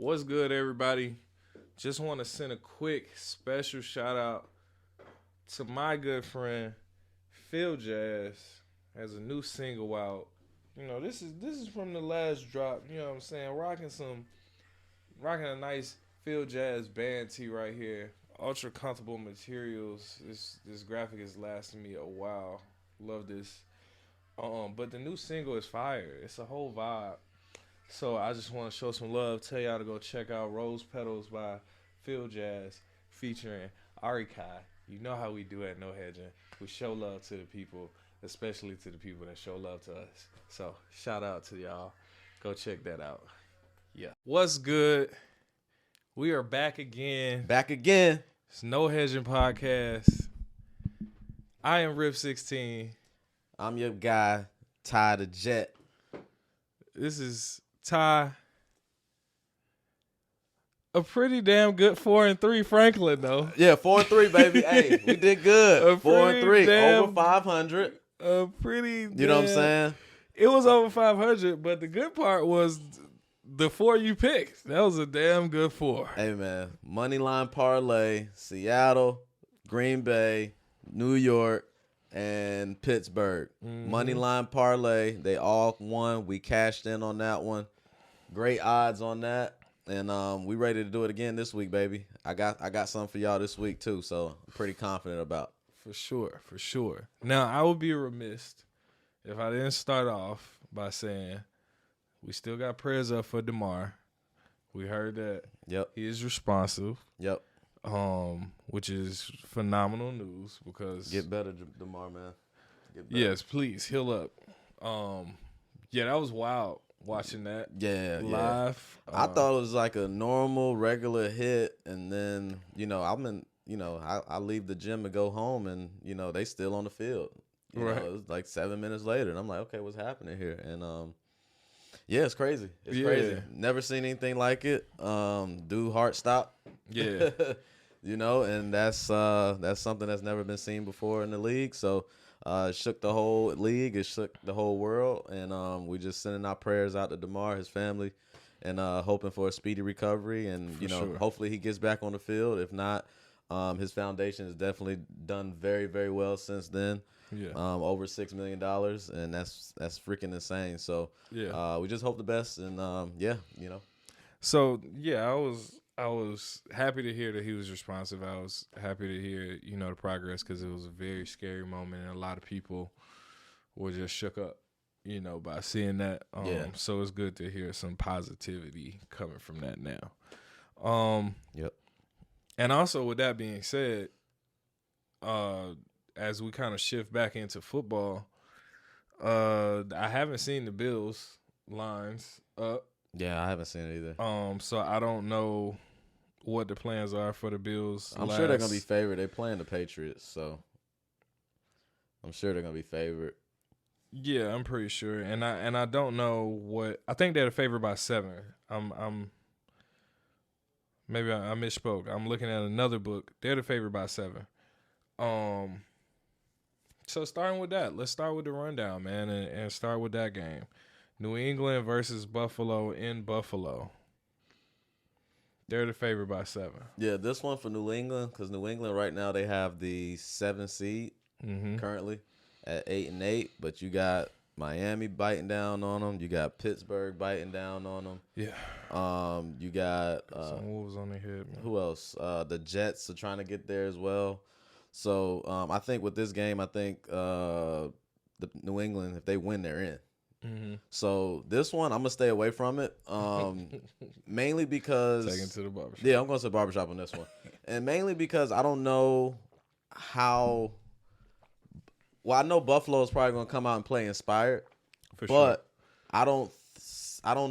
What's good, everybody? Just want to send a quick special shout out to my good friend Phil Jazz. Has a new single out. You know, this is from the last drop. You know what I'm saying? Rocking a nice Phil Jazz band tee right here. Ultra comfortable materials. This graphic is lasting me a while. Love this. But the new single is fire. It's a whole vibe. So I just want to show some love. Tell y'all to go check out Rose Petals by Phil Jazz featuring Ari Kai. You know how we do at No Hedging. We show love to the people, especially to the people that show love to us. So shout out to y'all. Go check that out. Yeah. What's good? We are back again. Back again. It's No Hedging Podcast. I am Rip 16. I'm your guy, Ty the Jet. This is Ty. A pretty damn good 4-3 Franklin though. Yeah, 4-3, baby. Hey, we did good. 4-3, over 500. You know what I'm saying? It was over 500, but the good part was the 4 you picked. That was a damn good 4. Hey, man. Moneyline parlay, Seattle, Green Bay, New York, and Pittsburgh. Moneyline parlay, they all won. We cashed in on that one. Great odds on that. And we ready to do it again this week, baby. I got something for y'all this week, too, so I'm pretty confident about. For sure. Now, I would be remiss if I didn't start off by saying we still got prayers up for DeMar. We heard that. Yep. He is responsive. Yep. Which is phenomenal news because Get better, DeMar, man. Get better. Yes, please heal up. Yeah, that was wild watching that. Yeah, live. I thought it was like a normal, regular hit, and then I leave the gym to go home, and they still on the field. Right. It was like 7 minutes later, and I'm like, okay, what's happening here? And yeah, it's crazy. It's crazy. Never seen anything like it. Do heart stop. Yeah. And that's something that's never been seen before in the league. So it shook the whole league. It shook the whole world. And we just sending our prayers out to DeMar, his family, and hoping for a speedy recovery. And, hopefully he gets back on the field. If not, his foundation has definitely done very, very well since then. Yeah. Over $6 million, and that's freaking insane. So we just hope the best, and So yeah, I was happy to hear that he was responsive. I was happy to hear the progress because it was a very scary moment, and a lot of people were just shook up, by seeing that. So it's good to hear some positivity coming from that now. Yep. And also with that being said, as we kind of shift back into football, I haven't seen the Bills lines up. Yeah, I haven't seen it either. So I don't know what the plans are for the Bills. I'm sure they're gonna be favored. They're playing the Patriots, so I'm sure they're gonna be favored. Yeah, I'm pretty sure, and I don't know what I think they're favored by 7. Maybe I misspoke. I'm looking at another book. They're the favorite by 7. So starting with that, let's start with the rundown, man, and start with that game. New England versus Buffalo in Buffalo. They're the favorite by 7. Yeah, this one for New England, because New England right now they have the 7th seed currently at 8-8, but you got Miami biting down on them. You got Pittsburgh biting down on them. Yeah. You got some wolves on their head, man. Who else? The Jets are trying to get there as well. So I think with this game, the New England, if they win, they're in. Mm-hmm. So this one, I'm gonna stay away from it. Mainly because Take it to the barbershop. Yeah, I'm going to the barbershop on this one, and mainly because I don't know how. Well, I know Buffalo is probably gonna come out and play inspired, but I don't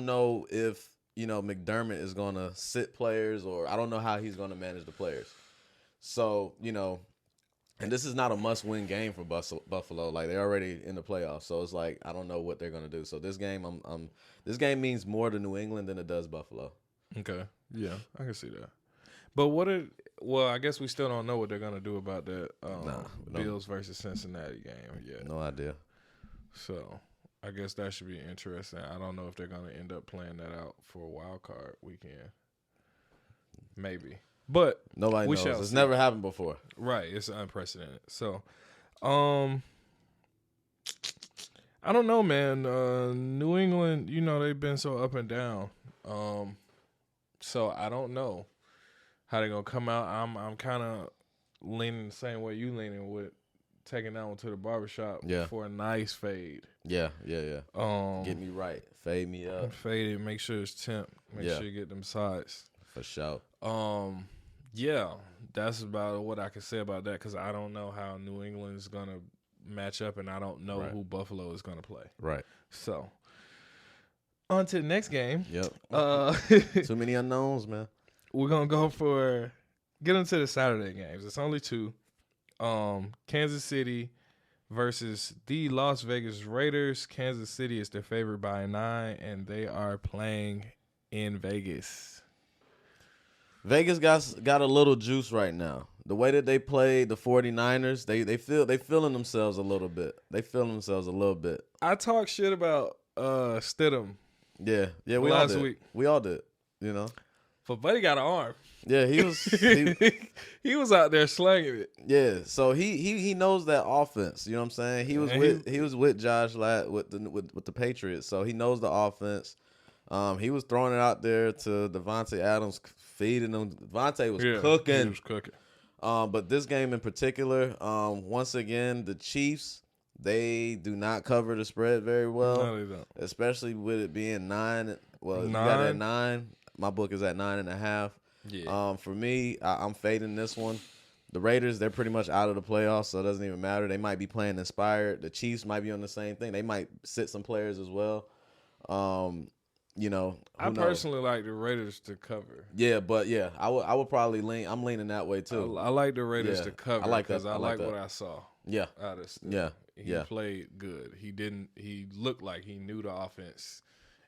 know if McDermott is gonna sit players, or I don't know how he's gonna manage the players. So and this is not a must-win game for Buffalo. Like, they're already in the playoffs, so it's like I don't know what they're gonna do. So this game, this game means more to New England than it does Buffalo. Okay, yeah, I can see that. But I guess we still don't know what they're gonna do about that Bills versus Cincinnati game yet. No idea. So I guess that should be interesting. I don't know if they're going to end up playing that out for a wild card weekend. Maybe. But nobody knows. It's never happened before. Right. It's unprecedented. So, I don't know, man. New England, they've been so up and down. So I don't know how they're going to come out. I'm kind of leaning the same way you leaning with taking that one to the barbershop for a nice fade. Yeah. Get me right. Fade me up. Fade it. Make sure it's temp. Make sure you get them sides. For sure. Yeah, that's about what I can say about that because I don't know how New England is going to match up and I don't know who Buffalo is going to play. Right. So, on to the next game. Yep. Too many unknowns, man. We're going to get into the Saturday games. It's only 2. Kansas City versus the Las Vegas Raiders. Kansas City is their favorite by 9, and they are playing in Vegas. Vegas got a little juice right now. The way that they played the 49ers, they feeling themselves a little bit. I talked shit about Stidham. Yeah, we last all did. Week. We all did, But Buddy got an arm. Yeah, he was he was out there slanging it. Yeah, so he knows that offense. You know what I'm saying? He was with Josh Latt with the Patriots, so he knows the offense. He was throwing it out there to Devontae Adams, feeding him. Devontae was cooking. He was cooking. But this game in particular, once again, the Chiefs, they do not cover the spread very well. No, they don't. Especially with it being 9. Well, you got it at 9. My book is at 9.5. Yeah. For me, I'm fading this one. The Raiders, they're pretty much out of the playoffs, so it doesn't even matter. They might be playing inspired. The Chiefs might be on the same thing. They might sit some players as well. I personally like the Raiders to cover. Yeah, but I would probably lean. I'm leaning that way too. I like the Raiders to cover. I like that. Because I like what I saw. Yeah, out of stuff. Yeah, he played good. He looked like he knew the offense,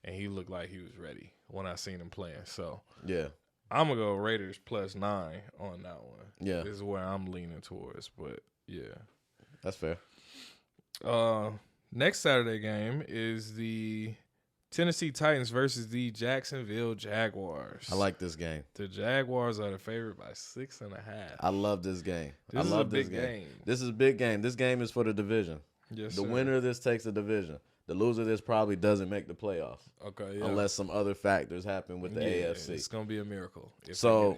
and he looked like he was ready when I seen him playing. So yeah, I'm gonna go Raiders plus 9 on that one. Yeah, this is where I'm leaning towards. But yeah, that's fair. Next Saturday game is the Tennessee Titans versus the Jacksonville Jaguars. I like this game. The Jaguars are the favorite by 6.5. I love this game. This is a big game. This is a big game. This game is for the division. Yes, the winner of this takes the division. The loser of this probably doesn't make the playoffs. Okay, yeah. Unless some other factors happen with the AFC. It's going to be a miracle. So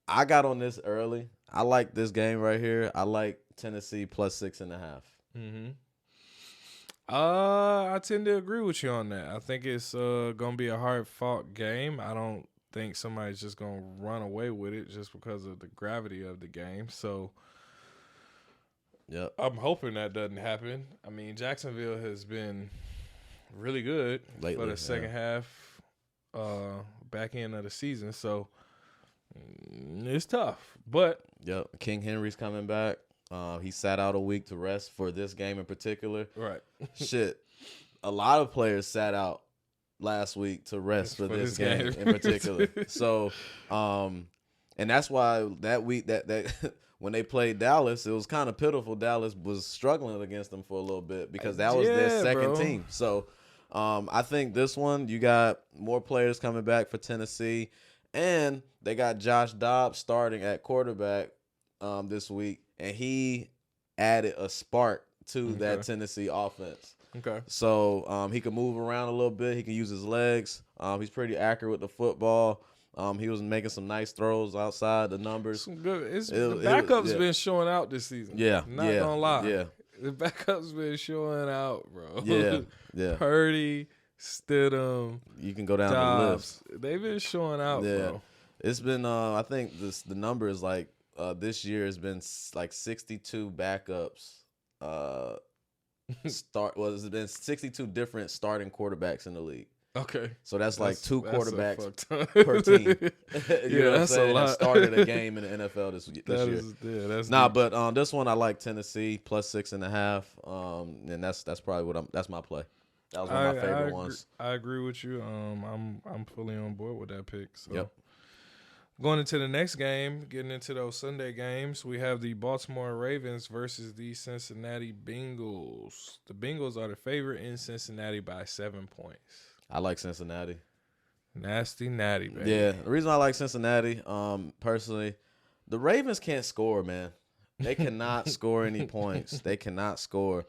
I got on this early. I like this game right here. I like Tennessee plus 6.5. Mm-hmm. I tend to agree with you on that. I think it's gonna be a hard-fought game. I don't think somebody's just gonna run away with it just because of the gravity of the game. So, I'm hoping that doesn't happen. I mean, Jacksonville has been really good lately, for the second half, back end of the season. So it's tough, but King Henry's coming back. He sat out a week to rest for this game in particular. Right. Shit. A lot of players sat out last week to rest for this game in particular. So, and that's why that week that when they played Dallas, it was kind of pitiful. Dallas was struggling against them for a little bit because that was their second team. So, I think this one, you got more players coming back for Tennessee, and they got Josh Dobbs starting at quarterback this week. And he added a spark to that Tennessee offense. Okay. So he can move around a little bit. He can use his legs. He's pretty accurate with the football. He was making some nice throws outside the numbers. Some good. The backup's been showing out this season. Yeah. Not gonna lie. Yeah. The backup's been showing out, bro. Yeah. Purdy, Stidham. You can go down Dobbs. the list. They've been showing out, bro. It's been I think the number is like this year has been like 62 backups. It's been 62 different starting quarterbacks in the league. Okay, so that's like 2 quarterbacks per team. That's a lot. That started a game in the NFL this year. That's but this one I like Tennessee plus 6.5. And that's probably that's my play. That was one of my favorite ones. I agree with you. I'm fully on board with that pick. So. Yep. Going into the next game, getting into those Sunday games, we have the Baltimore Ravens versus the Cincinnati Bengals. The Bengals are the favorite in Cincinnati by 7 points. I like Cincinnati. Nasty natty, baby. Yeah, the reason I like Cincinnati, personally, the Ravens can't score, man. They cannot score any points. They cannot score.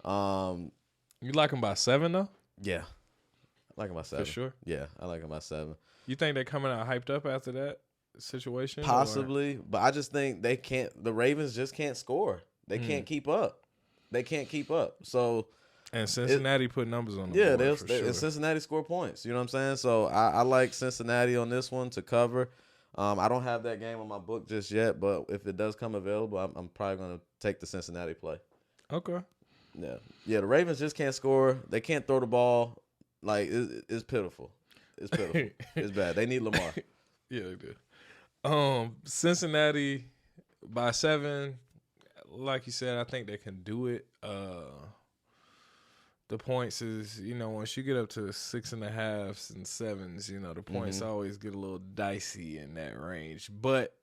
You like them by 7, though? Yeah. I like them by 7. For sure? Yeah, I like them by 7. You think they're coming out hyped up after that situation? Possibly, but I just think they can't. The Ravens just can't score. They can't keep up. They can't keep up. So, and Cincinnati put numbers on the board. Yeah, and Cincinnati score points. You know what I'm saying? So I like Cincinnati on this one to cover. I don't have that game on my book just yet, but if it does come available, I'm probably going to take the Cincinnati play. Okay. Yeah. The Ravens just can't score. They can't throw the ball. Like it's pitiful. It's pitiful. It's bad. They need Lamar. Yeah, they do. Cincinnati by 7. Like you said, I think they can do it. The points is, once you get up to 6.5s and 7s, the points always get a little dicey in that range. But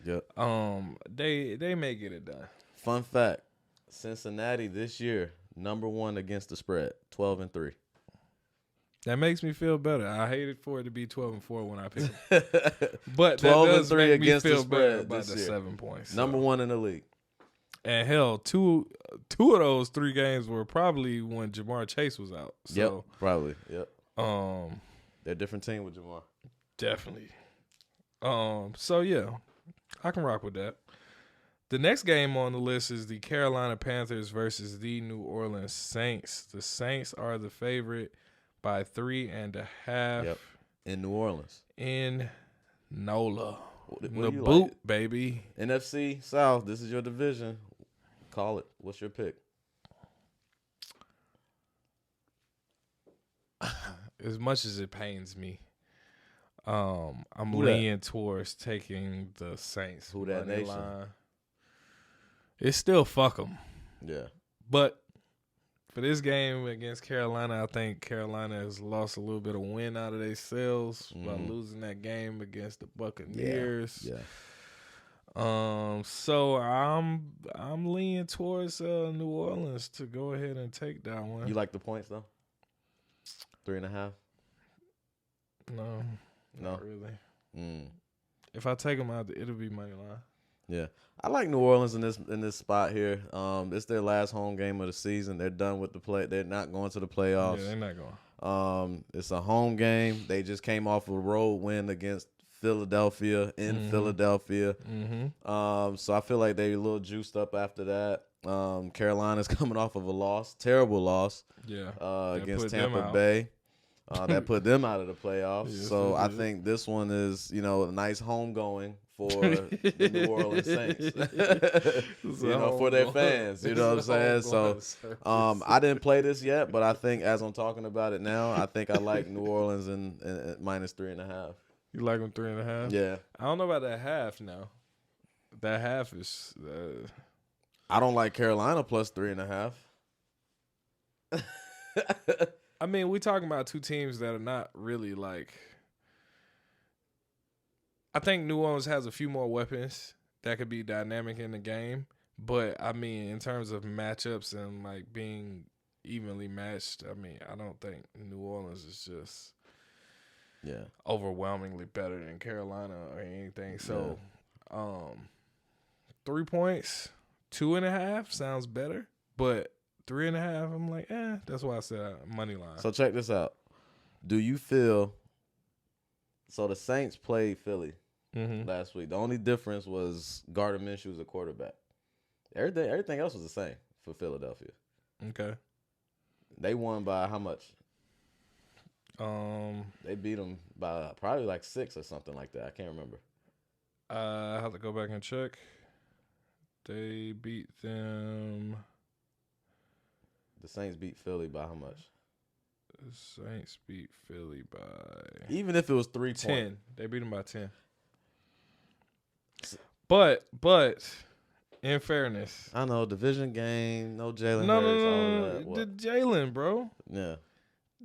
they may get it done. Fun fact: Cincinnati this year #1 against the spread, 12-3. That makes me feel better. I hated for it to be 12-4 when I picked it. But 12-3 against me feel the spread about the 7 points. So. #1 in the league. And hell, two of those 3 games were probably when Jamar Chase was out. So, yep, probably. Yep. They're a different team with Jamar. Definitely. So yeah, I can rock with that. The next game on the list is the Carolina Panthers versus the New Orleans Saints. The Saints are the favorite by 3.5. Yep. In New Orleans. In NOLA. What the boot, like? Baby. NFC South, this is your division. Call it. What's your pick? As much as it pains me, I'm leaning towards taking the Saints. Who that nation? Line. It's still fuck them. Yeah. But for this game against Carolina, I think Carolina has lost a little bit of wind out of themselves by losing that game against the Buccaneers. Yeah. So I'm leaning towards New Orleans to go ahead and take that one. You like the points though? 3.5? No, not really. If I take them out, it'll be money line. Yeah, I like New Orleans in this spot here. It's their last home game of the season. They're done with the play. They're not going to the playoffs. Yeah, they're not going. It's a home game. They just came off a road win against Philadelphia in Philadelphia. So I feel like they're a little juiced up after that. Carolina's coming off of a loss, terrible loss. Yeah, against Tampa Bay. That put them out of the playoffs. Yes, so I think this one is, a nice home going for the New Orleans Saints. For their fans. You know what I'm saying? So I didn't play this yet, but I think as I'm talking about it now, I think I like New Orleans in -3.5. You like them 3.5? Yeah. I don't know about that half now. That half is. I don't like Carolina plus 3.5. I mean, we're talking about 2 teams that are not really like. I think New Orleans has a few more weapons that could be dynamic in the game. But, I mean, in terms of matchups and, like, being evenly matched, I mean, I don't think New Orleans is just overwhelmingly better than Carolina or anything. So, 3 points, 2.5 sounds better. But 3.5, I'm like, that's why I said money line. So, check this out. Do you feel – so, the Saints played Philly last week. The only difference was Gardner Minshew was a quarterback. Everything else was the same for Philadelphia. Okay. They won by how much? They beat them by probably like 6 or something like that. I can't remember. I have to go back and check. They beat them. The Saints beat Philly by how much? The Saints beat Philly by. Even if it was 3 10. points. They beat them by 10. But in fairness, I know division game, no Jalen. No, the Jalen, bro. Yeah.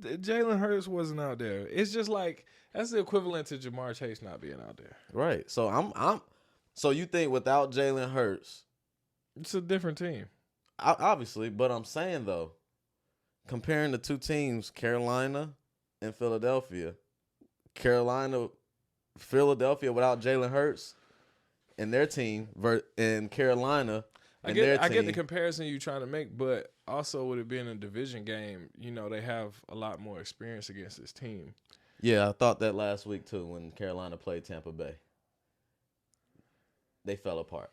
Jalen Hurts wasn't out there. It's just like that's the equivalent to Jamar Chase not being out there. Right. So so you think without Jalen Hurts, it's a different team. Obviously, but I'm saying though, comparing the two teams, Carolina and Philadelphia, Philadelphia without Jalen Hurts and their team, and Carolina and their team. I get the comparison you're trying to make, but also with it being a division game, they have a lot more experience against this team. Yeah, I thought that last week too when Carolina played Tampa Bay. They fell apart.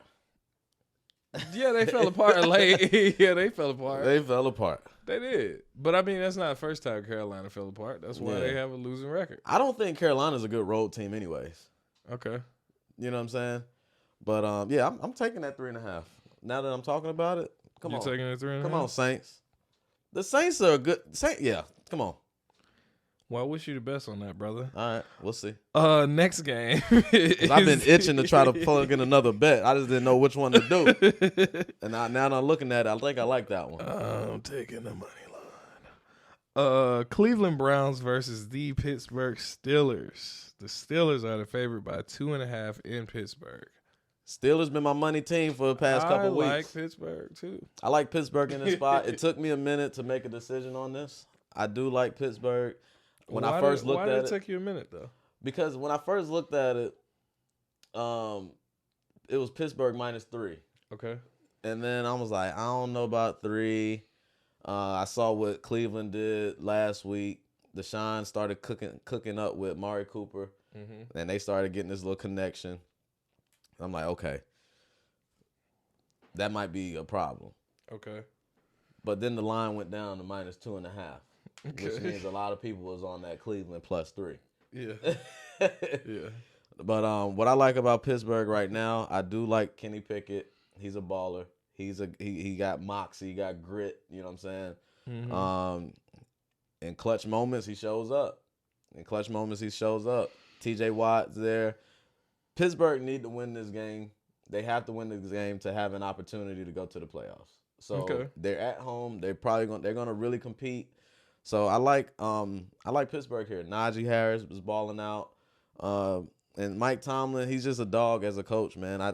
Yeah, they fell apart late. Yeah, they fell apart. They fell apart. They did. But, I mean, that's not the first time Carolina fell apart. That's why they have a losing record. I don't think Carolina's a good road team anyways. Okay. You know what I'm saying? But, I'm taking that 3.5. Now that I'm talking about it, come on. You're taking it 3.5? Come on, Saints. The Saints are a good – yeah, come on. Well, I wish you the best on that, brother. All right, we'll see. Next game. I've been itching to try to plug in another bet. I just didn't know which one to do. And now that I'm looking at it, I think I like that one. I'm taking the money line. Cleveland Browns versus the Pittsburgh Steelers. The Steelers are the favorite by 2.5 in Pittsburgh. Steelers been my money team for the past couple weeks. I like Pittsburgh, too. I like Pittsburgh in this spot. It took me a minute to make a decision on this. I do like Pittsburgh. Why did it take you a minute, though? Because when I first looked at it, it was Pittsburgh -3. Okay. And then I was like, I don't know about 3. I saw what Cleveland did last week. Deshaun started cooking up with Mari Cooper, and they started getting this little connection. I'm like, okay, that might be a problem. Okay. But then the line went down to -2.5. Okay. Which means a lot of people was on that Cleveland +3. Yeah. Yeah. But what I like about Pittsburgh right now, I do like Kenny Pickett. He's a baller. He got moxie, he got grit, you know what I'm saying? Mm-hmm. In clutch moments, he shows up. TJ Watt's there. Pittsburgh need to win this game. They have to win this game to have an opportunity to go to the playoffs. So They're at home. They're gonna really compete. So I like Pittsburgh here. Najee Harris was balling out, and Mike Tomlin. He's just a dog as a coach, man. I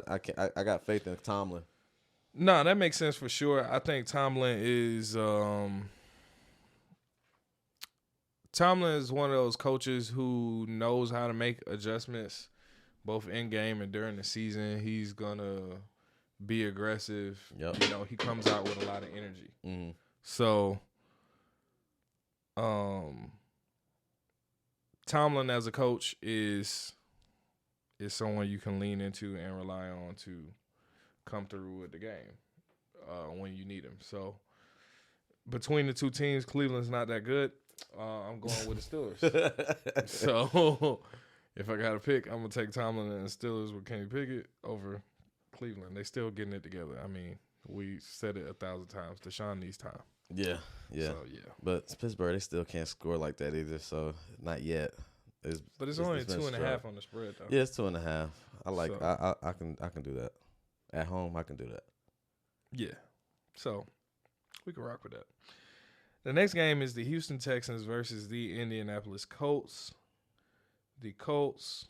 got faith in Tomlin. No, that makes sense for sure. I think Tomlin is one of those coaches who knows how to make adjustments, both in game and during the season. He's gonna be aggressive. Yep. He comes out with a lot of energy. Mm-hmm. So. Tomlin as a coach is someone you can lean into and rely on to come through with the game when you need him. So between the two teams, Cleveland's not that good. I'm going with the Steelers. So if I got to pick, I'm going to take Tomlin and the Steelers with Kenny Pickett over Cleveland. They still getting it together. I mean, we said it 1,000 times. Deshaun needs time. Yeah. So, but Pittsburgh, they still can't score like that either, so not yet. But it's only 2.5 on the spread, though. Yeah, it's 2.5. I can do that. At home, I can do that. Yeah. So, we can rock with that. The next game is the Houston Texans versus the Indianapolis Colts. The Colts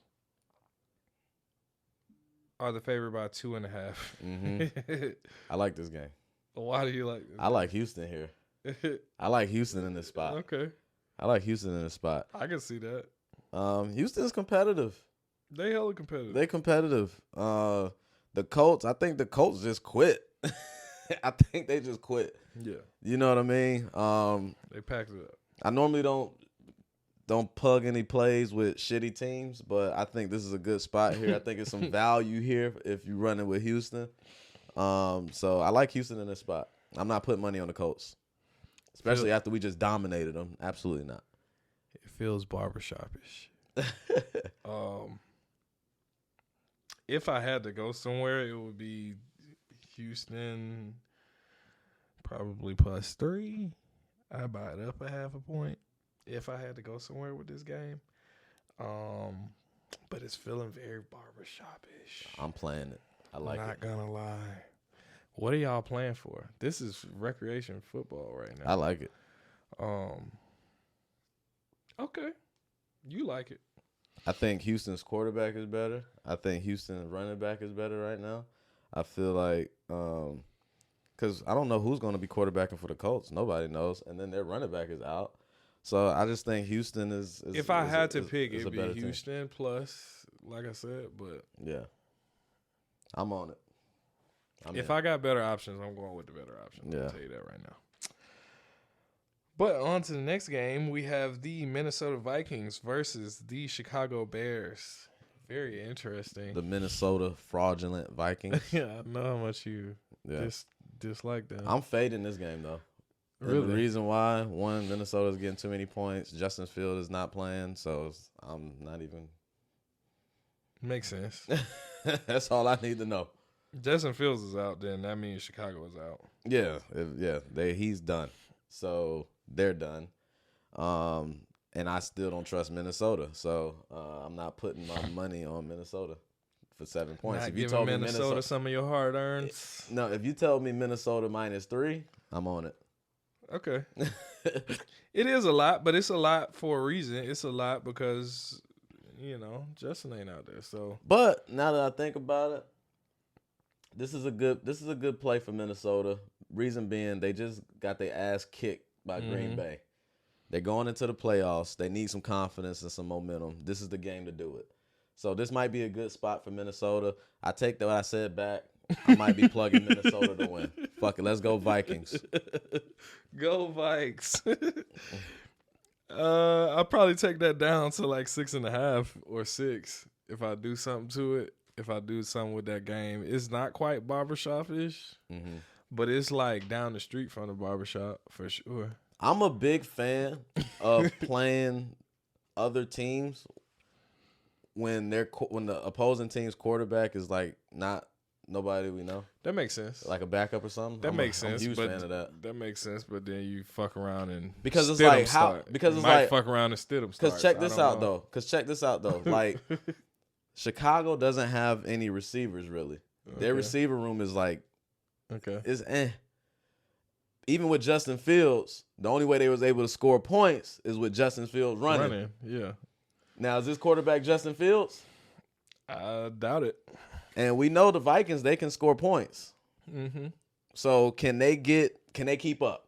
are the favorite by 2.5. Mm-hmm. I like this game. Why do you like this? I like Houston here. I like Houston in this spot. Okay. I like Houston in this spot. I can see that. Houston's competitive. They hella competitive. They competitive. The Colts, I think the Colts just quit. I think they just quit. Yeah. You know what I mean? They packed it up. I normally don't plug any plays with shitty teams, but I think this is a good spot here. I think it's some value here if you're running with Houston. So I like Houston in this spot. I'm not putting money on the Colts, especially after we just dominated them. Absolutely not. It feels barbershopish. If I had to go somewhere, it would be Houston, probably +3. I'd buy it up 0.5 point if I had to go somewhere with this game. But it's feeling very barbershopish. I'm playing it. I like it. Not gonna lie. What are y'all playing for? This is recreation football right now. I like it. Okay. You like it. I think Houston's quarterback is better. I think Houston's running back is better right now. I feel like because I don't know who's going to be quarterbacking for the Colts. Nobody knows. And then their running back is out. So I just think Houston is if I had to pick, is it'd a better be Houston plus, like I said. But yeah, I'm on it. If I got better options, I'm going with the better option. Yeah. I'll tell you that right now. But on to the next game, we have the Minnesota Vikings versus the Chicago Bears. Very interesting. The Minnesota fraudulent Vikings. Yeah, I know how much you dislike them. I'm fading this game, though. Really? And the reason why, one, Minnesota's getting too many points. Justin Fields is not playing, so I'm not even. Makes sense. That's all I need to know. Justin Fields is out, then that means Chicago is out. Yeah, he's done. So they're done. And I still don't trust Minnesota. So I'm not putting my money on Minnesota for 7 points. Not if you giving told me Minnesota some of your hard earns. No, if you told me Minnesota -3, I'm on it. Okay. It is a lot, but it's a lot for a reason. It's a lot because, Justin ain't out there. So, but now that I think about it, this is a good play for Minnesota. Reason being, they just got their ass kicked by Green Bay. They're going into the playoffs. They need some confidence and some momentum. This is the game to do it. So this might be a good spot for Minnesota. I take what I said back. I might be plugging Minnesota to win. Fuck it. Let's go Vikings. Go Vikes. I'll probably take that down to like 6.5 or 6 if I do something to it. If I do something with that game. It's not quite barbershop-ish, but it's like down the street from the barbershop for sure. I'm a big fan of playing other teams when the opposing team's quarterback is like not nobody we know. That makes sense. Like a backup or something. That makes sense. I'm a huge but fan of that. That makes sense, but then you fuck around and because it's like start. Because you it's might like fuck around and Stidham start. Because check this out though. Like Chicago doesn't have any receivers really. Okay. Their receiver room is like is Even with Justin Fields, the only way they was able to score points is with Justin Fields running. Yeah. Now, is this quarterback Justin Fields? I doubt it. And we know the Vikings, they can score points. Mm-hmm. So can they keep up?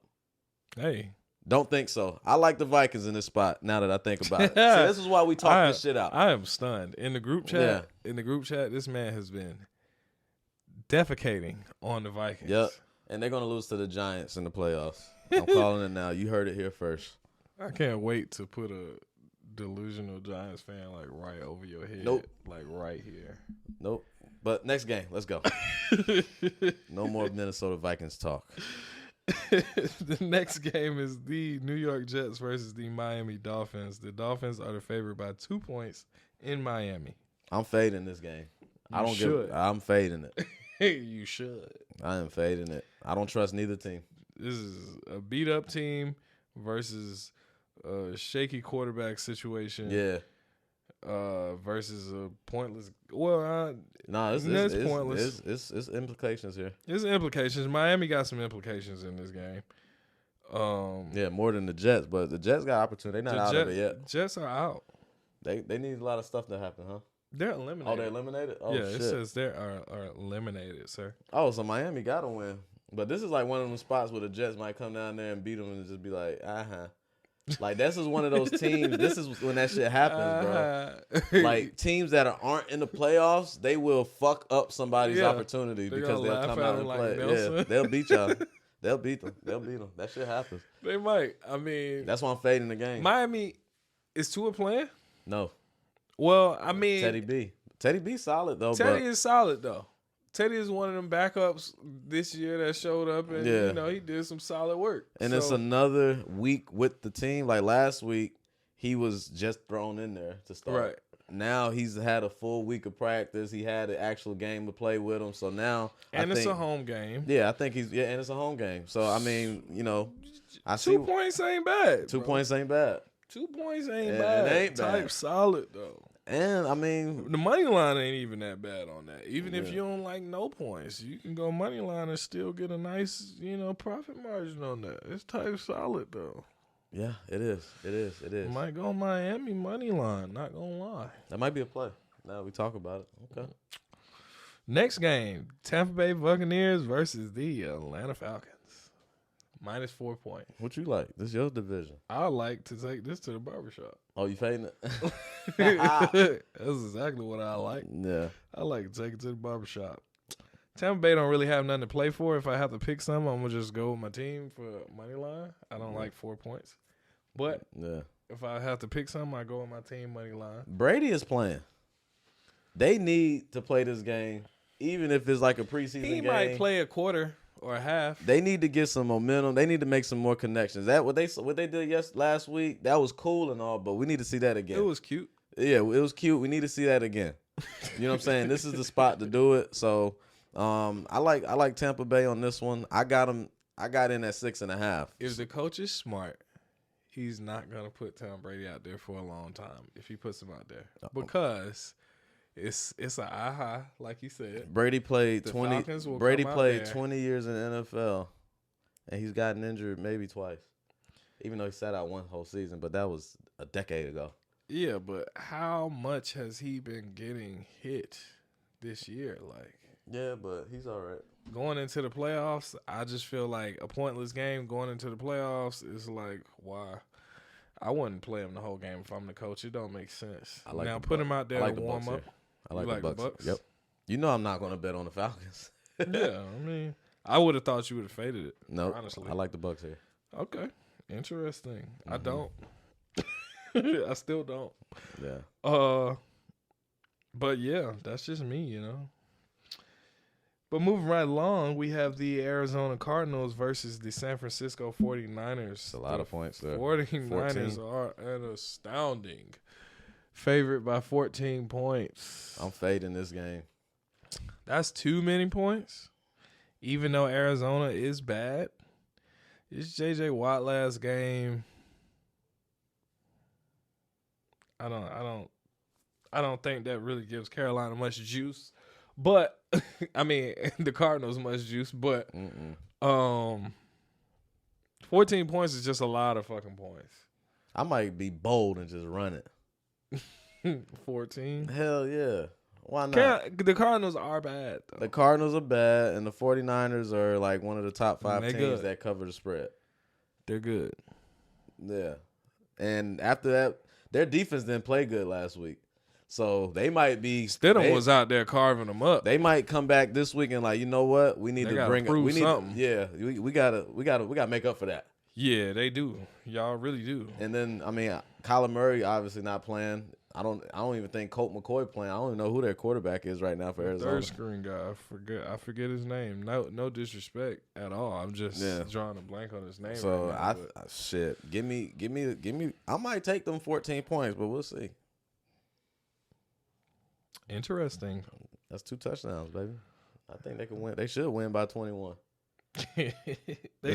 Hey. Don't think so. I like the Vikings in this spot now that I think about it. See, this is why we talk this shit out. I am stunned. In the group chat, this man has been defecating on the Vikings. Yep. And they're going to lose to the Giants in the playoffs. I'm calling it now. You heard it here first. I can't wait to put a delusional Giants fan like right over your head. Nope. Like right here. Nope. But next game, let's go. No more Minnesota Vikings talk. The next game is the New York Jets versus the Miami Dolphins. The Dolphins are the favorite by 2 points in Miami. I'm fading this game. I'm fading it. You should. I am fading it. I don't trust neither team. This is a beat-up team versus a shaky quarterback situation. Yeah. Versus a pointless. Well, it's pointless. It's implications here. There's implications. Miami got some implications in this game. Yeah, more than the Jets, but the Jets got opportunity. They're not out of it yet. Jets are out. They need a lot of stuff to happen, huh? They're eliminated. Oh, they're eliminated? Oh, yeah, shit. It says they are eliminated, sir. Oh, so Miami got to win. But this is like one of them spots where the Jets might come down there and beat them and just be like, Like, this is one of those teams. This is when that shit happens, bro. Like, teams that aren't in the playoffs, they will fuck up somebody's opportunity because they'll come out and play. Yeah, they'll beat y'all. They'll beat them. That shit happens. They might. I mean. That's why I'm fading the game. Miami, is Tua playing? No. Well, I mean. Teddy B solid, though. Teddy is solid, though. Teddy is one of them backups this year that showed up and, he did some solid work. And it's another week with the team. Like last week, he was just thrown in there to start. Right. Now he's had a full week of practice. He had an actual game to play with him. So now it's a home game. Yeah, I think and it's a home game. So, I mean, I see 2 points ain't bad. 2 points ain't bad. 2 points ain't bad. It ain't bad. Type solid, though. And, I mean, the money line ain't even that bad on that. Even if you don't like no points, you can go money line and still get a nice, profit margin on that. It's type solid, though. Yeah, it is. It is. It is. Might go Miami money line. Not gonna lie. That might be a play. Now we talk about it. Okay. Next game: Tampa Bay Buccaneers versus the Atlanta Falcons. -4 points. What you like? This your division. I like to take this to the barbershop. Oh, you fading it? That's exactly what I like. Yeah. I like to take it to the barbershop. Tampa Bay don't really have nothing to play for. If I have to pick some, I'm going to just go with my team for money line. I don't like 4 points. But if I have to pick some, I go with my team money line. Brady is playing. They need to play this game, even if it's like a preseason game. He might play a quarter or a half. They need to get some momentum. They need to make some more connections. That what they did last week, that was cool and all, but we need to see that again. It was cute. Yeah, it was cute. We need to see that again. You know what I'm saying? This is the spot to do it. So I like Tampa Bay on this one. I got in at 6.5. If the coach is smart, he's not gonna put Tom Brady out there for a long time. If he puts him out there, because it's a aha, like you said. Brady played 20. Brady played 20 20 years in the NFL, and he's gotten injured maybe twice. Even though he sat out one whole season, but that was a decade ago. Yeah, but how much has he been getting hit this year? Like, yeah, but he's all right. Going into the playoffs, I just feel like a pointless game going into the playoffs is like, why? I wouldn't play him the whole game if I'm the coach. It don't make sense. Now put him out there to warm up. I like the Bucks. Yep. You know I'm not going to bet on the Falcons. Yeah, I mean, I would have thought you would have faded it. No, honestly. I like the Bucks here. Okay, interesting. I don't. I still don't. Yeah. But yeah, that's just me, you know. But moving right along, we have the Arizona Cardinals versus the San Francisco 49ers. It's a lot of points there. 49ers are an astounding favorite by 14 points. I'm fading this game. That's too many points. Even though Arizona is bad. It's J.J. Watt last game. I don't think that really gives Carolina much juice. But I mean, the Cardinals much juice, but 14 points is just a lot of fucking points. I might be bold and just run it. 14? Hell yeah. Why not? The Cardinals are bad, though. The Cardinals are bad, and the 49ers are like one of the top 5 teams that cover the spread. They're good. Yeah. And after that, their defense didn't play good last week. So they might be. Stidham was out there carving them up. They might come back this week and like, you know what? We need to bring. We need something. Yeah, we gotta make up for that. Yeah, they do. Y'all really do. And then I mean, Kyler Murray obviously not playing. I don't even think Colt McCoy playing. I don't even know who their quarterback is right now for Arizona. Third screen guy. I forget his name. No disrespect at all. I'm just drawing a blank on his name. So right now, shit. Give me. I might take them 14 points, but we'll see. Interesting. That's 2 touchdowns, baby. I think they can win. They should win by 21. They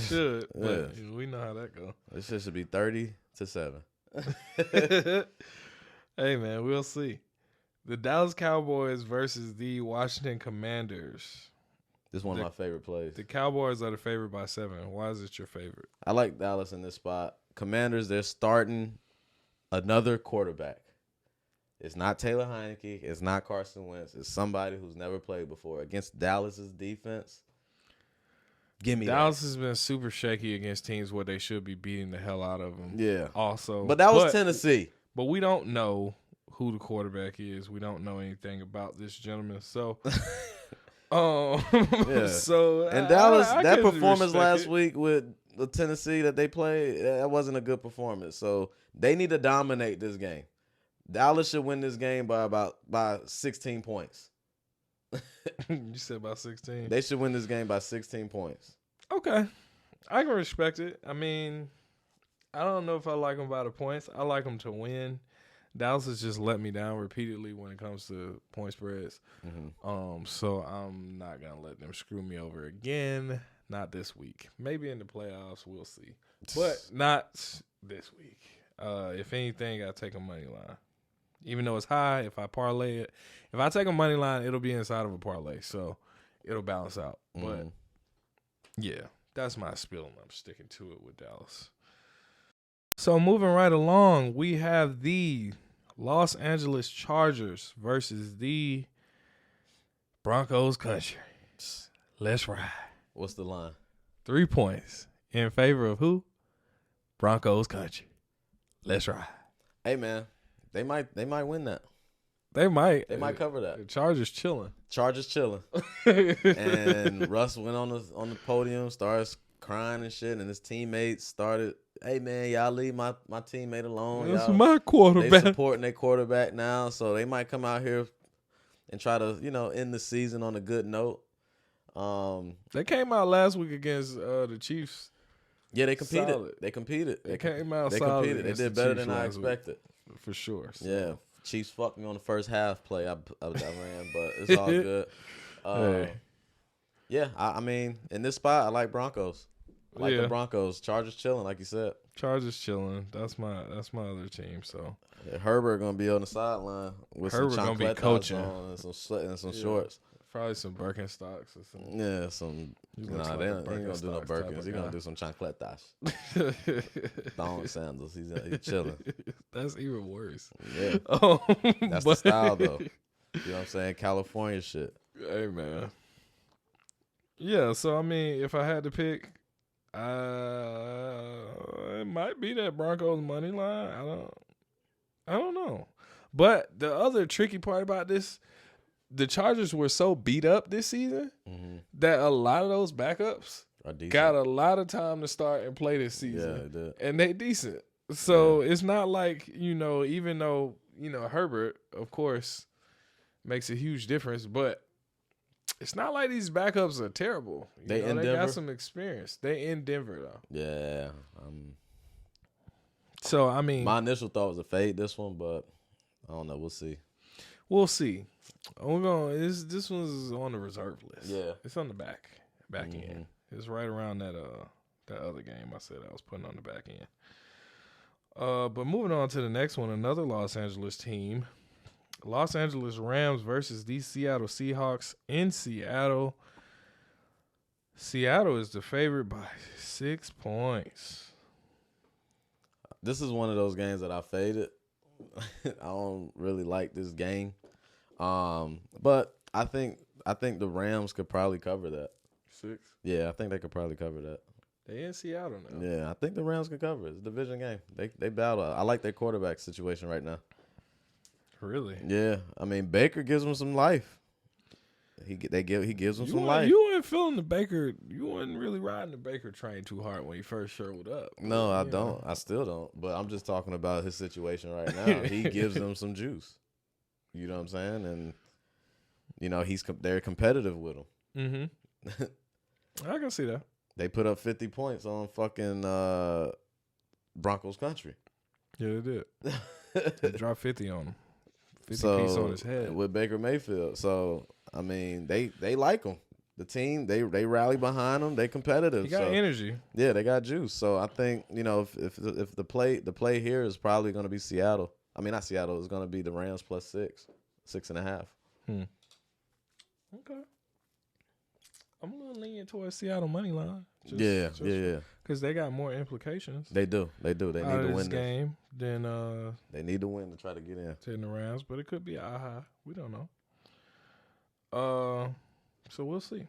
should, but we know how that goes. This shit should be 30-7. Hey, man, we'll see. The Dallas Cowboys versus the Washington Commanders. This is one of my favorite plays. The Cowboys are the favorite by 7. Why is it your favorite? I like Dallas in this spot. Commanders, they're starting another quarterback. It's not Taylor Heineke. It's not Carson Wentz. It's somebody who's never played before. Against Dallas's defense, give me Dallas has been super shaky against teams where they should be beating the hell out of them. Yeah. Also. But that was Tennessee. But we don't know who the quarterback is. We don't know anything about this gentleman. So, So and Dallas, that performance last week with the Tennessee that they played, that wasn't a good performance. So they need to dominate this game. Dallas should win this game by 16 points. You said about 16? They should win this game by 16 points. Okay. I can respect it. I mean, I don't know if I like them by the points. I like them to win. Dallas has just let me down repeatedly when it comes to point spreads. Mm-hmm. So I'm not going to let them screw me over again. Not this week. Maybe in the playoffs, we'll see. But not this week. If anything, I'll take a money line. Even though it's high, if I parlay it, if I take a money line, it'll be inside of a parlay. So it'll balance out. But, yeah, that's my spiel, and I'm sticking to it with Dallas. So moving right along, we have the Los Angeles Chargers versus the Broncos country. Let's ride. What's the line? 3 points in favor of who? Broncos country. Let's ride. Hey man, they might win that. They might cover that. The Chargers chilling. Chargers chilling. And Russ went on the podium, starts crying and shit, and his teammates started, hey man, y'all leave my teammate alone. That's y'all, my quarterback. They supporting their quarterback now, so they might come out here and try to, end the season on a good note. They came out last week against the Chiefs. Yeah, they competed. Solid. They competed. They came out They solid. competed. They did better than I expected. For sure. So. Yeah. Chiefs fucked me on the first half play. I ran, but it's all good. Hey. Yeah, I mean, in this spot, I like Broncos. I like the Broncos. Chargers chilling, like you said. Chargers chilling. That's my other team. So Herbert gonna be on the sideline with Herbert some gonna be coaching on and some shorts. Probably some Birkenstocks or something. Yeah, some. Nah, they ain't gonna do no Birkins. He's gonna do some chancletas. Thong sandals. He's chilling. That's even worse. Yeah. That's the style, though. You know what I'm saying? California shit. Hey, man. Yeah, so, I mean, if I had to pick, it might be that Broncos money line. I don't know. But the other tricky part about this, the Chargers were so beat up this season that a lot of those backups got a lot of time to start and play this season. Yeah, they did. And they decent. So it's not like, even though, Herbert, of course, makes a huge difference, but it's not like these backups are terrible. They got some experience. They in Denver, though. Yeah. So, I mean. My initial thought was to fade this one, but I don't know. We'll see. We'll see. We're going. This one's on the reserve list. Yeah, it's on the back end. It's right around that other game I said I was putting on the back end. But moving on to the next one, another Los Angeles team, Los Angeles Rams versus the Seattle Seahawks in Seattle. Seattle is the favorite by 6 points. This is one of those games that I faded. I don't really like this game. But I think the Rams could probably cover that. 6? Yeah, I think they could probably cover that. They in Seattle now. Yeah, I think the Rams could cover it. It's a division game. They battle. I like their quarterback situation right now. Really? Yeah. I mean, Baker gives them some life. He gives them some life. You weren't feeling the Baker. You weren't really riding the Baker train too hard when he first showed up. No, I don't. I still don't. But I'm just talking about his situation right now. He gives them some juice. You know what I'm saying? And they're competitive with him. Mm-hmm. I can see that. They put up 50 points on fucking Broncos country. Yeah, they did. They dropped 50 on him. 50 piece on his head. With Baker Mayfield. So, I mean, they like him. The team, they rally behind him. They competitive. He got energy. Yeah, they got juice. So, I think, if the play here is probably going to be Seattle. I mean, not Seattle. It's going to be the Rams plus 6.5. Okay. I'm a little lenient towards Seattle money line. Yeah. Because they got more implications. They do. They need to win this game. Then they need to win to try to get in. To the Rams, but it could be high. We don't know. So we'll see.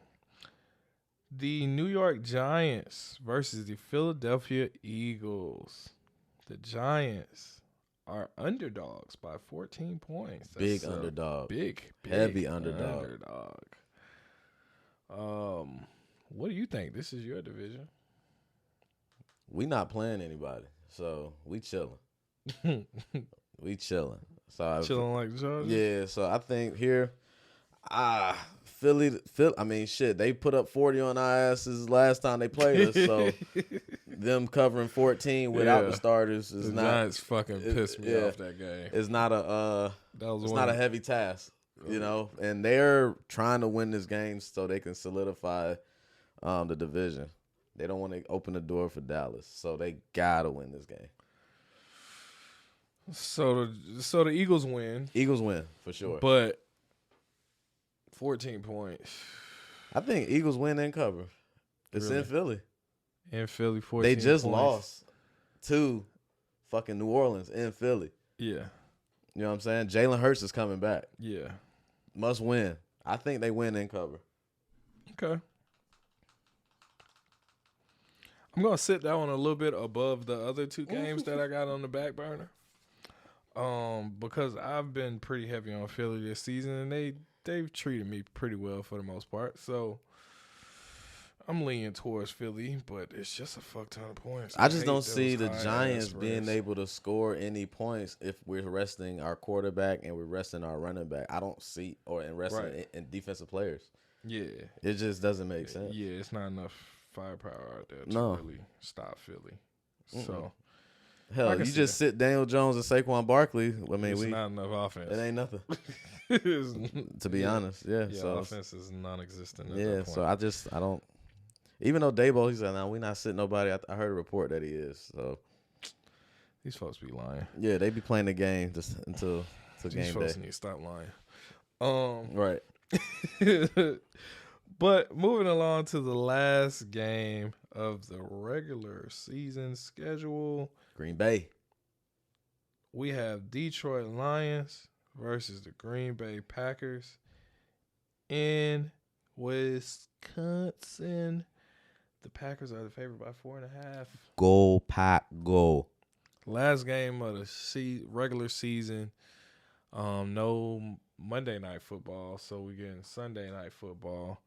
The New York Giants versus the Philadelphia Eagles. The Giants are underdogs by 14 points. That's big underdog. Big heavy underdog. What do you think? This is your division. We not playing anybody, so we chilling. We chilling. So chilling like the Chargers? Yeah, so I think here, Philly. I mean, shit, they put up 40 on our asses last time they played us. So them covering 14 without the starters is not. Giants fucking pissed me off that game. It's not a. It's not a heavy task, and they're trying to win this game so they can solidify the division. They don't want to open the door for Dallas, so they gotta win this game. So the Eagles win. Eagles win for sure, but 14 points. I think Eagles win and cover. It's in Philly. In Philly, 14. They just points. lost to fucking New Orleans in Philly. Yeah. You know what I'm saying? Jalen Hurts is coming back. Yeah. Must win. I think they win and cover. Okay. I'm going to sit that one a little bit above the other two games that I got on the back burner. Because I've been pretty heavy on Philly this season, and they've treated me pretty well for the most part. So I'm leaning towards Philly, but it's just a fuck ton of points. I just don't see the Giants being able to score any points if we're resting our quarterback and we're resting our running back. I don't see and resting in defensive players. Yeah. It just doesn't make sense. Yeah, it's not enough firepower out there to really stop Philly. So hell, you just sit Daniel Jones and Saquon Barkley. I mean, it's not enough offense. It ain't nothing. To be honest, yeah. So offense is non-existent. Yeah, so I don't. Even though Dabo, he said, "No, we not sitting nobody." I heard a report that he is. So these folks be lying. Yeah, they be playing the game just until game day. These folks need to stop lying. Right. But moving along to the last game of the regular season schedule, Green Bay. We have Detroit Lions versus the Green Bay Packers in Wisconsin. The Packers are the favorite by 4.5. Go Pack, go! Last game of the regular season. No Monday night football, so we're getting Sunday night football.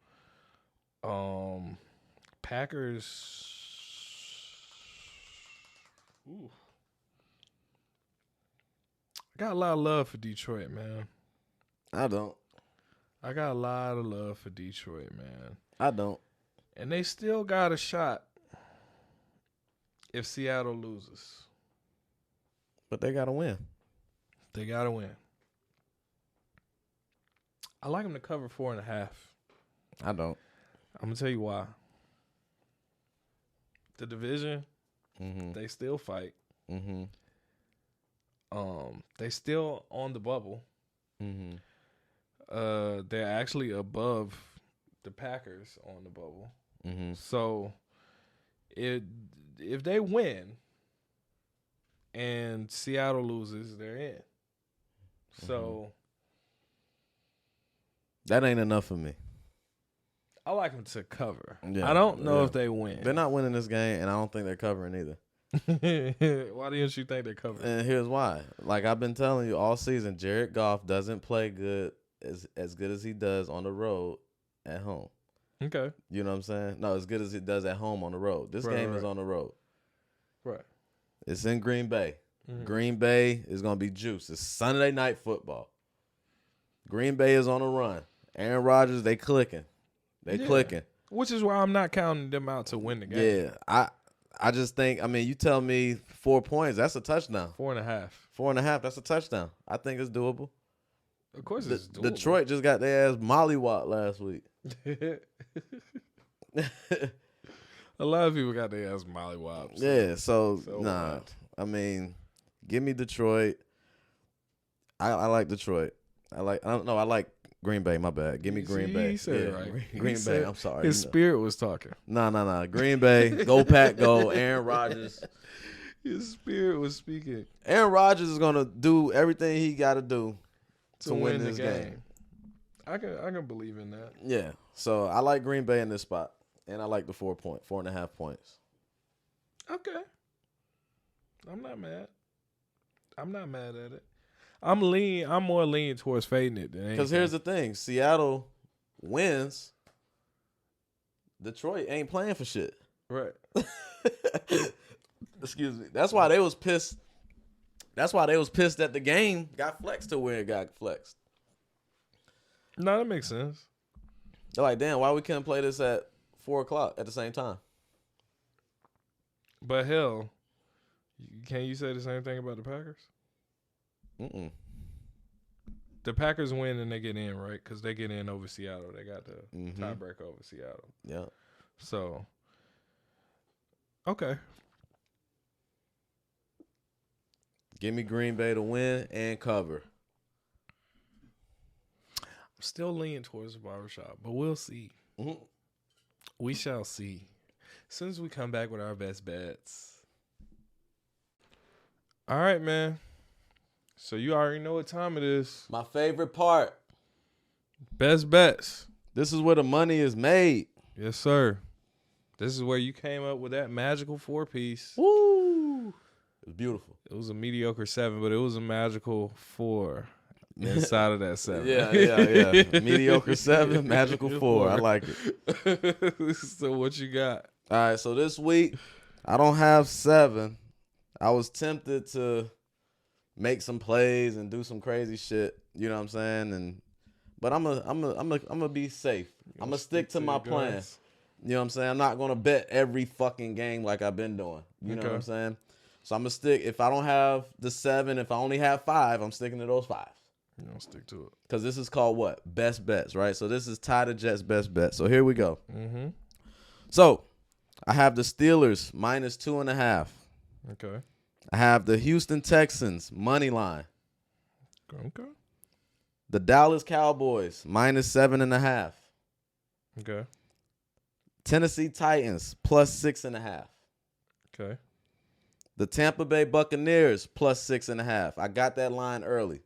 Packers. Ooh. I got a lot of love for Detroit, man. I don't. I got a lot of love for Detroit, man. I don't. And they still got a shot if Seattle loses. But they got to win. They got to win. I like them to cover 4.5. I don't. I'm going to tell you why. The division, they still fight. Mm-hmm. They still on the bubble. Mm-hmm. They're actually above the Packers on the bubble. Mm-hmm. So if they win and Seattle loses, they're in. So that ain't enough for me. I like them to cover. Yeah, I don't know if they win. They're not winning this game, and I don't think they're covering either. Why didn't you think they're covering? And here's why. Like I've been telling you all season, Jared Goff doesn't play good as good as he does on the road at home. Okay. You know what I'm saying? No, as good as he does at home on the road. This game is on the road. Right. It's in Green Bay. Mm-hmm. Green Bay is going to be juiced. It's Sunday night football. Green Bay is on a run. Aaron Rodgers, they clicking. They clicking. Which is why I'm not counting them out to win the game. Yeah. I just think, I mean, you tell me 4 points, that's a touchdown. 4.5. 4.5, that's a touchdown. I think it's doable. Of course it's doable. Detroit just got their ass mollywopped last week. A lot of people got their ass mollywopped. Yeah, so nah. What? I mean, give me Detroit. I like Detroit. I like Green Bay. My bad. Give me Green Bay. He said it right. Green Bay. I'm sorry. His spirit was talking. Nah. Green Bay. Go Pack. Go. Aaron Rodgers. His spirit was speaking. Aaron Rodgers is gonna do everything he got to do to win this game. I can believe in that. Yeah. So I like Green Bay in this spot, and I like the 4.5 points. Okay. I'm not mad. I'm not mad at it. I'm more leaning towards fading it than anything. Because here's the thing: Seattle wins. Detroit ain't playing for shit. Right. Excuse me. That's why they was pissed. That's why they was pissed that the game got flexed to where it got flexed. No, that makes sense. They're like, damn, why we couldn't play this at 4:00 at the same time? But hell, can you say the same thing about the Packers? Mm-mm. The Packers win and they get in, right? Because they get in over Seattle. They got the tiebreaker over Seattle. Yeah. So, okay. Give me Green Bay to win and cover. I'm still leaning towards the barbershop, but we'll see. Mm-hmm. We shall see. As soon as we come back with our best bets. All right, man. So you already know what time it is. My favorite part. Best bets. This is where the money is made. Yes, sir. This is where you came up with that magical 4-piece. Woo! It was beautiful. It was a mediocre 7, but it was a magical 4 inside of that 7. Yeah. Mediocre 7, magical 4. I like it. So what you got? All right, so this week I don't have 7. I was tempted to make some plays and do some crazy shit. You know what I'm saying? But I'm gonna be safe. I'm gonna stick to my plan. You know what I'm saying? I'm not gonna bet every fucking game like I've been doing. You know what I'm saying? So I'm gonna stick. If I don't have the 7, if I only have 5, I'm sticking to those 5. You don't stick to it. Because this is called what? Best bets, right? So this is Ty the Jets best bet. So here we go. Mm-hmm. So I have the Steelers minus 2.5. Okay. I have the Houston Texans money line. Okay. The Dallas Cowboys minus 7.5. Okay. Tennessee Titans plus 6.5. Okay. The Tampa Bay Buccaneers plus 6.5. I got that line early.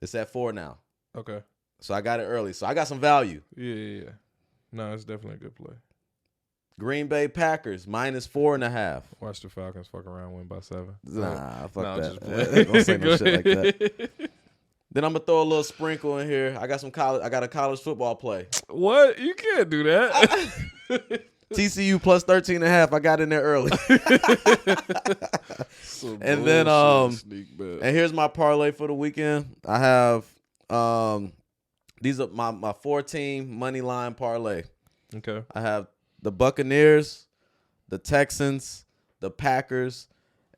It's at 4 now. Okay. So I got it early. So I got some value. Yeah. No, it's definitely a good play. Green Bay Packers minus 4.5. Watch the Falcons fuck around and win by 7. Nah, fuck I'm just that. playing. Don't say no shit like that. Then I'm gonna throw a little sprinkle in here. I got a college football play. What? You can't do that. TCU plus 13.5. I got in there early. And then and here's my parlay for the weekend. I have these are my 4-team money line parlay. Okay. I have the Buccaneers, the Texans, the Packers,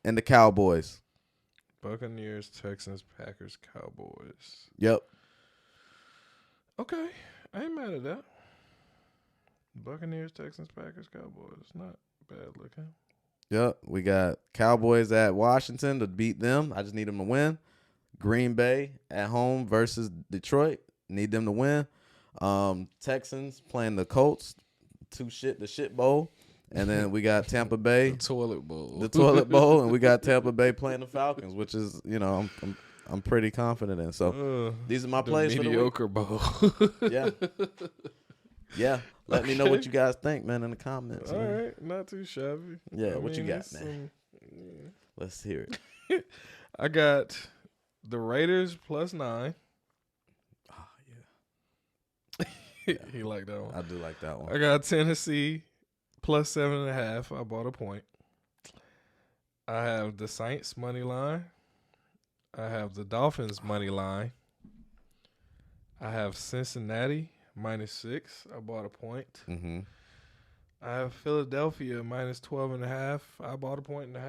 and the Cowboys. Buccaneers, Texans, Packers, Cowboys. Yep. Okay. I ain't mad at that. Buccaneers, Texans, Packers, Cowboys. Not bad looking. Yep. We got Cowboys at Washington to beat them. I just need them to win. Green Bay at home versus Detroit. Need them to win. Texans playing the Colts. The shit bowl. And then we got Tampa Bay. The toilet bowl. And we got Tampa Bay playing the Falcons, which is, I'm pretty confident in. So these are my plays for the mediocre bowl. Yeah. Yeah. Let me know what you guys think, man, in the comments. All right. Not too shabby. Yeah, what you got, man? Let's hear it. I got the Raiders plus 9. Oh, yeah. He liked that one. I do like that one. I got Tennessee plus 7.5. I bought a point. I have the Saints money line. I have the Dolphins money line. I have Cincinnati minus 6. I bought a point. Mm-hmm. I have Philadelphia minus 12.5. I bought a 1.5 points.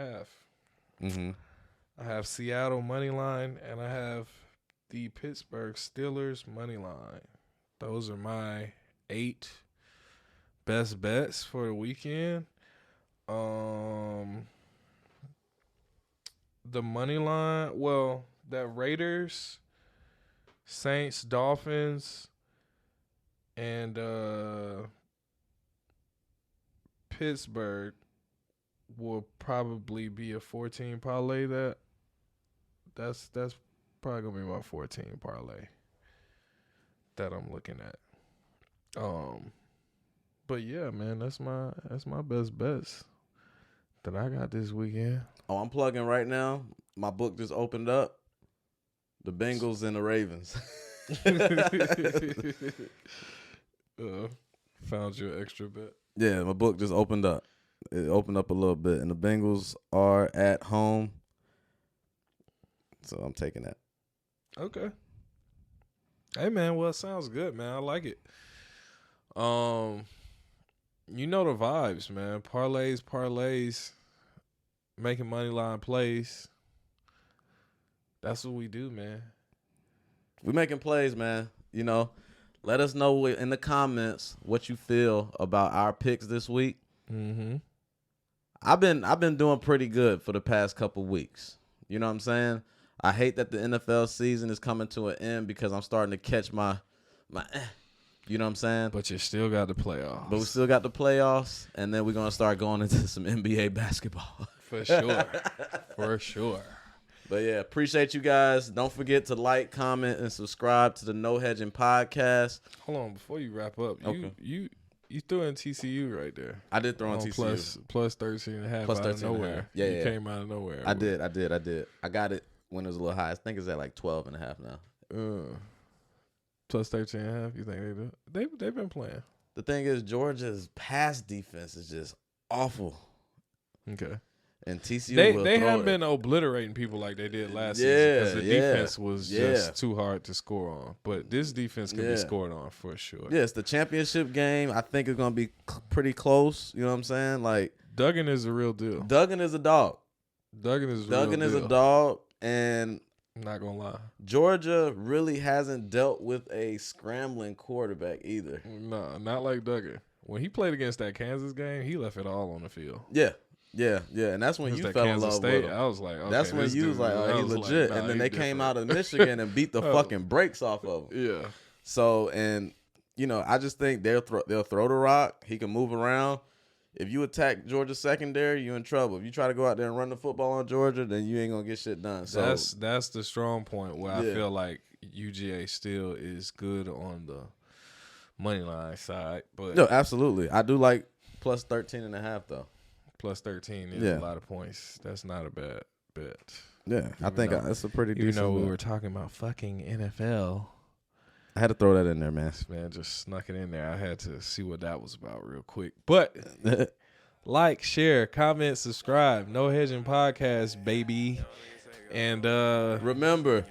Mm-hmm. I have Seattle money line, and I have the Pittsburgh Steelers money line. Those are my 8 best bets for the weekend. The money line, well, that Raiders, Saints, Dolphins, and Pittsburgh will probably be a 14 parlay. That's probably gonna be my 14 parlay that I'm looking at. But yeah, man, that's my best bets that I got this weekend. Oh, I'm plugging right now. My book just opened up. The Bengals and the Ravens. Found you an extra bet. Yeah, my book just opened up. It opened up a little bit, and the Bengals are at home. So I'm taking that. Okay. Hey, man, well, it sounds good, man. I like it. You know the vibes, man. Parlays, making money line plays. That's what we do, man. We making plays, man. Let us know in the comments what you feel about our picks this week. Mm-hmm. I've been doing pretty good for the past couple weeks. You know what I'm saying? I hate that the NFL season is coming to an end because I'm starting to catch my you know what I'm saying? But you still got the playoffs. But we still got the playoffs, and then we're going to start going into some NBA basketball. For sure. For sure. But yeah, appreciate you guys. Don't forget to like, comment, and subscribe to the No Hedging podcast. Hold on, before you wrap up, Okay. you threw in TCU right there. I did throw in TCU. Plus 13.5 Plus out 13 of nowhere. Yeah, you came out of nowhere. I did. I got it when it was a little high. I think it's at like 12.5 now. Plus 13.5, you think they do? They've been playing. The thing is, Georgia's pass defense is just awful. Okay. And TCU they haven't been obliterating people like they did last season because the defense was just too hard to score on. But this defense can be scored on for sure. Yeah, it's the championship game. I think it's going to be pretty close. You know what I'm saying? Like Duggan is a real deal. Duggan is a dog. Duggan is a dog, and I'm not going to lie. Georgia really hasn't dealt with a scrambling quarterback either. No, not like Duggan. When he played against that Kansas game, he left it all on the field. Yeah, and that's when you fell in love with him. I was like, okay, that's when you was like, oh, he legit. Like, and then they came out of Michigan and beat the fucking brakes off of him. Yeah. So, and you know, I just think they'll throw the rock. He can move around. If you attack Georgia secondary, you're in trouble. If you try to go out there and run the football on Georgia, then you ain't gonna get shit done. So that's the strong point where I feel like UGA still is good on the money line side. But no, absolutely, I do like plus 13.5 though. Plus 13 is a lot of points. That's not a bad bet. Yeah, I think that's a pretty decent. You know, we were talking about fucking NFL. I had to throw that in there, man. Man, just snuck it in there. I had to see what that was about real quick. But like, share, comment, subscribe. No Hedging Podcast, baby. And remember,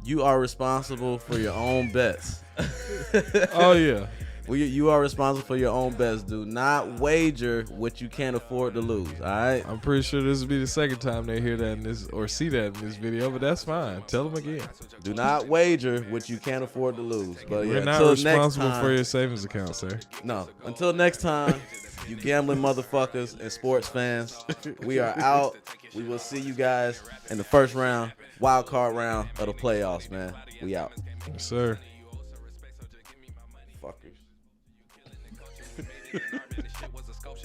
you are responsible for your own bets. Oh, yeah. Well, you are responsible for your own bets. Do not wager what you can't afford to lose. All right. I'm pretty sure this will be the second time they hear that in this or see that in this video, but that's fine. Tell them again. Do not wager what you can't afford to lose. But we're not responsible for your savings account, sir. No. Until next time, you gambling motherfuckers and sports fans, we are out. We will see you guys in the first round, wild card round of the playoffs, man. We out. Yes, sir.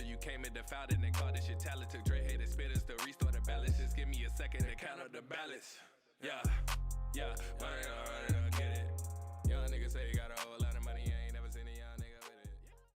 You came and defiled it and called this your talent. Took Dre hated spitters to restore the balance. Just give me a second to count up the balance. Yeah.